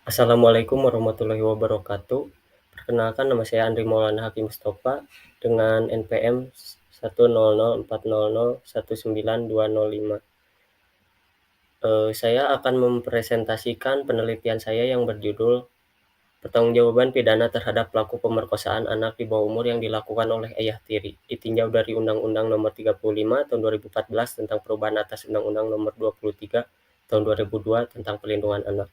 Assalamualaikum warahmatullahi wabarakatuh. Perkenalkan nama saya Andri Maulana Hakim Mustofa dengan NPM 1004040192005. Saya akan mempresentasikan penelitian saya yang berjudul Pertanggungjawaban Pidana Terhadap Pelaku Pemerkosaan Anak di Bawah Umur yang dilakukan oleh ayah tiri, ditinjau dari Undang-Undang Nomor 35 Tahun 2014 tentang perubahan atas Undang-Undang Nomor 23 Tahun 2002 tentang Perlindungan Anak.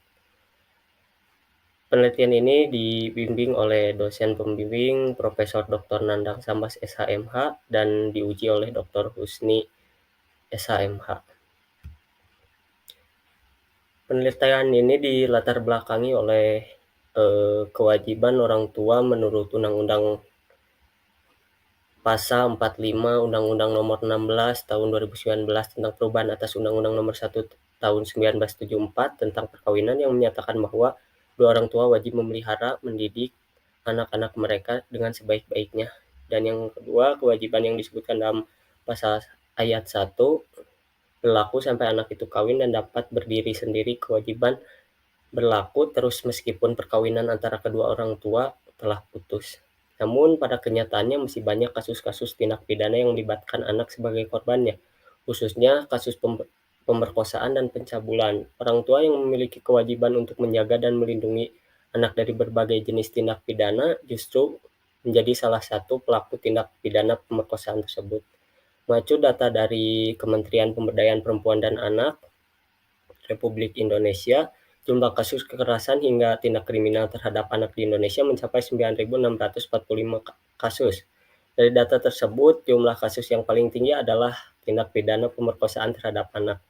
Penelitian ini dibimbing oleh dosen pembimbing Profesor Dr. Nandang Sambas SHMH dan diuji oleh Dr. Husni SHMH. Penelitian ini dilatar belakangi oleh kewajiban orang tua menurut Undang-Undang Pasal 45 Undang-Undang Nomor 16 Tahun 2019 tentang perubahan atas Undang-Undang Nomor 1 Tahun 1974 tentang perkawinan yang menyatakan bahwa dua orang tua wajib memelihara, mendidik anak-anak mereka dengan sebaik-baiknya. Dan yang kedua, kewajiban yang disebutkan dalam pasal ayat 1 berlaku sampai anak itu kawin dan dapat berdiri sendiri. Kewajiban berlaku terus meskipun perkawinan antara kedua orang tua telah putus. Namun pada kenyataannya masih banyak kasus-kasus tindak pidana yang melibatkan anak sebagai korbannya, khususnya kasus pemerkosaan dan pencabulan. Orang tua yang memiliki kewajiban untuk menjaga dan melindungi anak dari berbagai jenis tindak pidana justru menjadi salah satu pelaku tindak pidana pemerkosaan tersebut. Mengacu data dari Kementerian Pemberdayaan Perempuan dan Anak Republik Indonesia, jumlah kasus kekerasan hingga tindak kriminal terhadap anak di Indonesia mencapai 9.645 kasus. Dari data tersebut, jumlah kasus yang paling tinggi adalah tindak pidana pemerkosaan terhadap anak.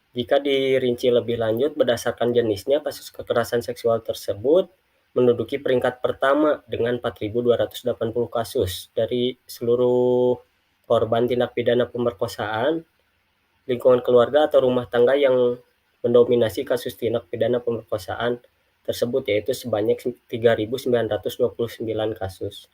Jika dirinci lebih lanjut berdasarkan jenisnya, kasus kekerasan seksual tersebut menduduki peringkat pertama dengan 4.280 kasus. Dari seluruh korban tindak pidana pemerkosaan, lingkungan keluarga atau rumah tangga yang mendominasi kasus tindak pidana pemerkosaan tersebut, yaitu sebanyak 3.929 kasus.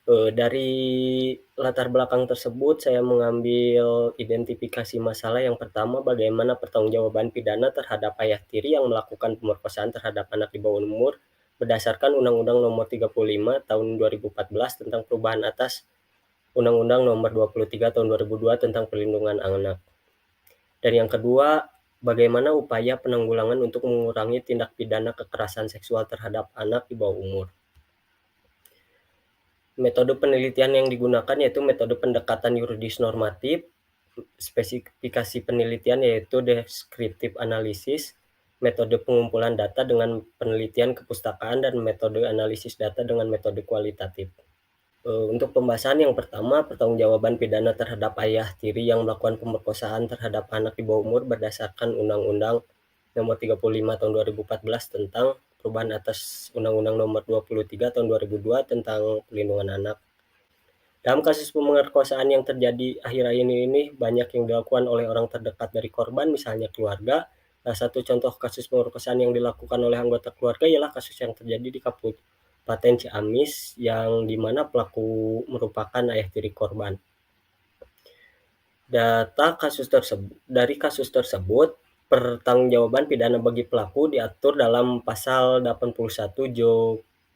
Dari latar belakang tersebut, saya mengambil identifikasi masalah. Yang pertama, bagaimana pertanggungjawaban pidana terhadap ayah tiri yang melakukan pemerkosaan terhadap anak di bawah umur berdasarkan Undang-Undang Nomor 35 Tahun 2014 tentang perubahan atas Undang-Undang Nomor 23 Tahun 2002 tentang Perlindungan Anak. Dan yang kedua, bagaimana upaya penanggulangan untuk mengurangi tindak pidana kekerasan seksual terhadap anak di bawah umur. Metode penelitian yang digunakan yaitu metode pendekatan yuridis normatif, spesifikasi penelitian yaitu descriptive analysis, metode pengumpulan data dengan penelitian kepustakaan, dan metode analisis data dengan metode kualitatif. Untuk pembahasan yang pertama, pertanggungjawaban pidana terhadap ayah tiri yang melakukan pemerkosaan terhadap anak di bawah umur berdasarkan Undang-Undang Nomor 35 Tahun 2014 tentang perubahan atas Undang-Undang Nomor 23 Tahun 2002 tentang Perlindungan Anak. Dalam kasus pemerkosaan yang terjadi akhir-akhir ini banyak yang dilakukan oleh orang terdekat dari korban, misalnya keluarga. Salah satu contoh kasus pemerkosaan yang dilakukan oleh anggota keluarga ialah kasus yang terjadi di Kabupaten Ciamis, yang dimana pelaku merupakan ayah tiri korban. Dari kasus tersebut, pertanggungjawaban pidana bagi pelaku diatur dalam pasal 81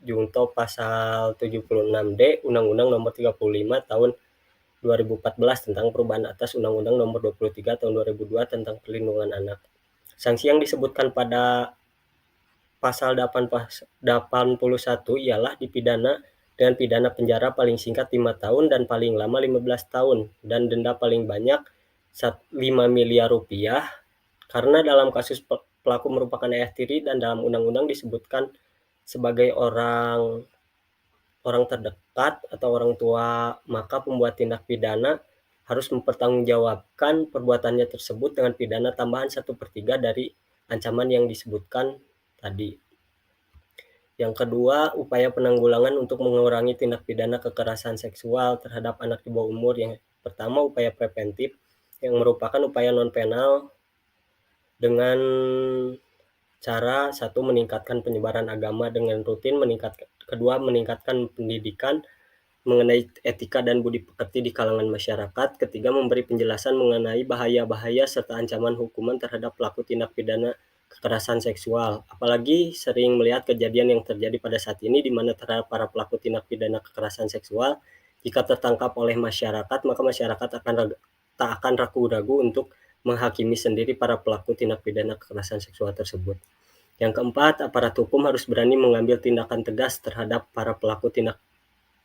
Junto pasal 76D Undang-Undang Nomor 35 Tahun 2014 tentang perubahan atas Undang-Undang Nomor 23 Tahun 2002 tentang Perlindungan Anak. Sanksi yang disebutkan pada pasal 81 ialah dipidana dengan pidana penjara paling singkat 5 tahun dan paling lama 15 tahun dan denda paling banyak 5 miliar rupiah, karena dalam kasus pelaku merupakan ayah tiri dan dalam undang-undang disebutkan sebagai orang terdekat atau orang tua, maka pembuat tindak pidana harus mempertanggungjawabkan perbuatannya tersebut dengan pidana tambahan 1/3 dari ancaman yang disebutkan tadi. Yang kedua, upaya penanggulangan untuk mengurangi tindak pidana kekerasan seksual terhadap anak di bawah umur. Yang pertama, upaya preventif yang merupakan upaya non-penal dengan cara satu, meningkatkan penyebaran agama dengan rutin, kedua, meningkatkan pendidikan mengenai etika dan budi pekerti di kalangan masyarakat, ketiga, memberi penjelasan mengenai bahaya-bahaya serta ancaman hukuman terhadap pelaku tindak pidana kekerasan seksual. Apalagi sering melihat kejadian yang terjadi pada saat ini di mana terhadap para pelaku tindak pidana kekerasan seksual, jika tertangkap oleh masyarakat, maka masyarakat tak akan ragu-ragu untuk menghakimi sendiri para pelaku tindak pidana kekerasan seksual tersebut. Yang keempat, aparat hukum harus berani mengambil tindakan tegas terhadap para pelaku tindak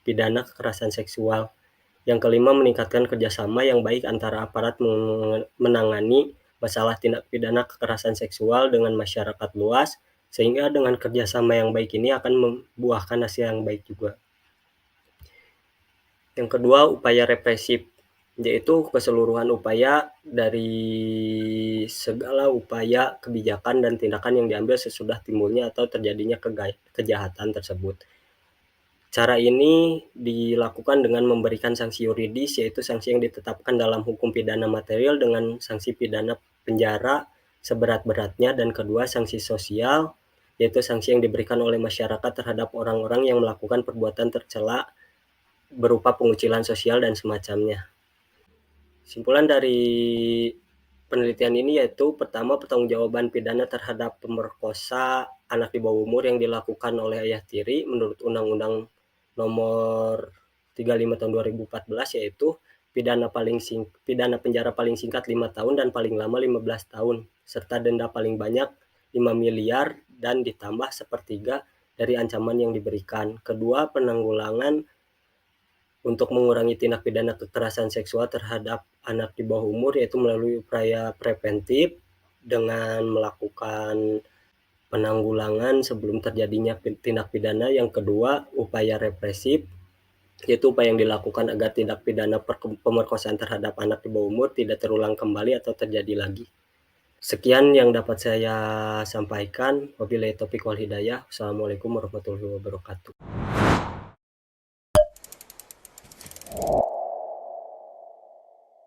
pidana kekerasan seksual. Yang kelima, meningkatkan kerjasama yang baik antara aparat menangani masalah tindak pidana kekerasan seksual dengan masyarakat luas, sehingga dengan kerjasama yang baik ini akan membuahkan hasil yang baik juga. Yang kedua, upaya represif, yaitu keseluruhan upaya dari segala upaya kebijakan dan tindakan yang diambil sesudah timbulnya atau terjadinya kejahatan tersebut. Cara ini dilakukan dengan memberikan sanksi yuridis, yaitu sanksi yang ditetapkan dalam hukum pidana material dengan sanksi pidana penjara seberat-beratnya, dan kedua, sanksi sosial, yaitu sanksi yang diberikan oleh masyarakat terhadap orang-orang yang melakukan perbuatan tercela berupa pengucilan sosial dan semacamnya. Simpulan dari penelitian ini yaitu, pertama, pertanggungjawaban pidana terhadap pemerkosa anak di bawah umur yang dilakukan oleh ayah tiri menurut Undang-Undang Nomor 35 Tahun 2014, yaitu pidana penjara paling singkat 5 tahun dan paling lama 15 tahun, serta denda paling banyak 5 miliar dan ditambah sepertiga dari ancaman yang diberikan. Kedua, penanggulangan untuk mengurangi tindak pidana kekerasan seksual terhadap anak di bawah umur, yaitu melalui upaya preventif dengan melakukan penanggulangan sebelum terjadinya tindak pidana. Yang kedua, upaya represif, yaitu upaya yang dilakukan agar tindak pidana pemerkosaan terhadap anak di bawah umur tidak terulang kembali atau terjadi lagi. Sekian yang dapat saya sampaikan. Wabillahi taufiq wal hidayah. Wassalamualaikum warahmatullahi wabarakatuh.